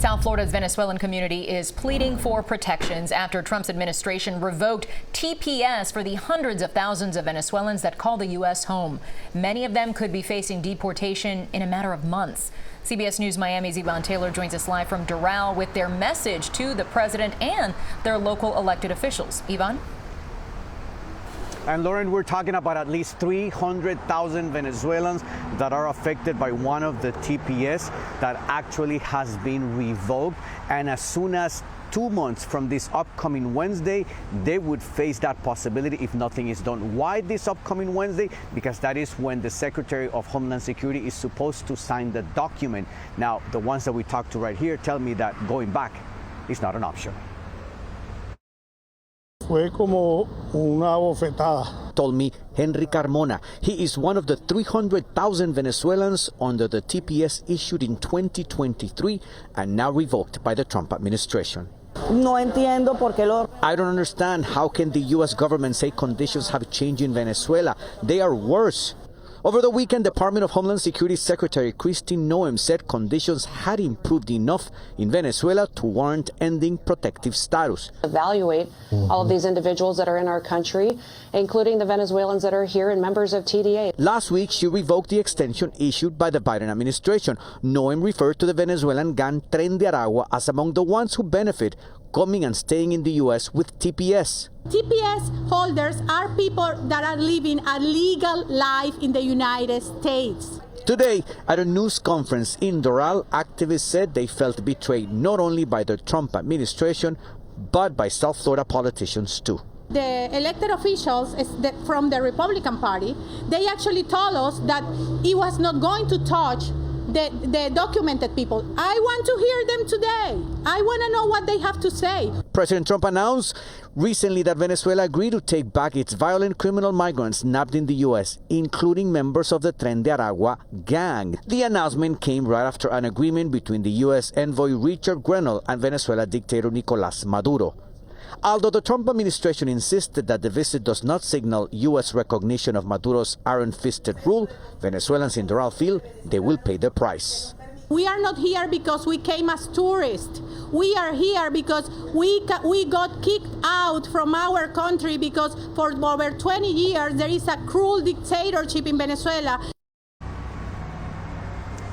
South Florida's Venezuelan community is pleading for protections after Trump's administration revoked TPS for the hundreds of thousands of Venezuelans that call the U.S. home. Many of them could be facing deportation in a matter of months. CBS News Miami's Yvonne Taylor joins us live from Doral with their message to the president and their local elected officials. Yvonne? And Lauren, we're talking about at least 300,000 Venezuelans that are affected by one of the TPS that actually has been revoked. And as soon as 2 months from this upcoming Wednesday, they would face that possibility if nothing is done. Why this upcoming Wednesday? Because that is when the Secretary of Homeland Security is supposed to sign the document. Now, the ones that we talked to right here tell me that going back is not an option. Fue como una bofetada. Told me Henry Carmona. He is one of the 300,000 Venezuelans under the TPS issued in 2023 and now revoked by the Trump administration. No entiendo por qué lo... I don't understand how can the U.S. government say conditions have changed in Venezuela. They are worse. Over the weekend, Department of Homeland Security Secretary Christine Noem said conditions had improved enough in Venezuela to warrant ending protective status. Evaluate all of these individuals that are in our country, including the Venezuelans that are here and members of TDA. Last week, she revoked the extension issued by the Biden administration. Noem referred to the Venezuelan gang Tren de Aragua as among the ones who benefit coming and staying in the U.S. with TPS. TPS holders are people that are living a legal life in the United States. Today, at a news conference in Doral, activists said they felt betrayed not only by the Trump administration, but by South Florida politicians too. The elected officials from the Republican Party, they actually told us that it was not going to touch the documented people. I want to hear them today. I want to know what they have to say. President Trump announced recently that Venezuela agreed to take back its violent criminal migrants nabbed in the U.S., including members of the Tren de Aragua gang. The announcement came right after an agreement between the U.S. envoy Richard Grenell and Venezuela dictator Nicolás Maduro. Although the Trump administration insisted that the visit does not signal U.S. recognition of Maduro's iron-fisted rule, Venezuelans in Doral feel they will pay the price. We are not here because we came as tourists. We are here because we got kicked out from our country because for over 20 years there is a cruel dictatorship in Venezuela.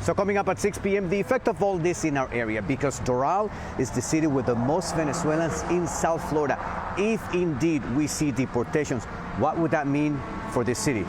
So coming up at 6 p.m., the effect of all this in our area, because Doral is the city with the most Venezuelans in South Florida. If indeed we see deportations, what would that mean for this city?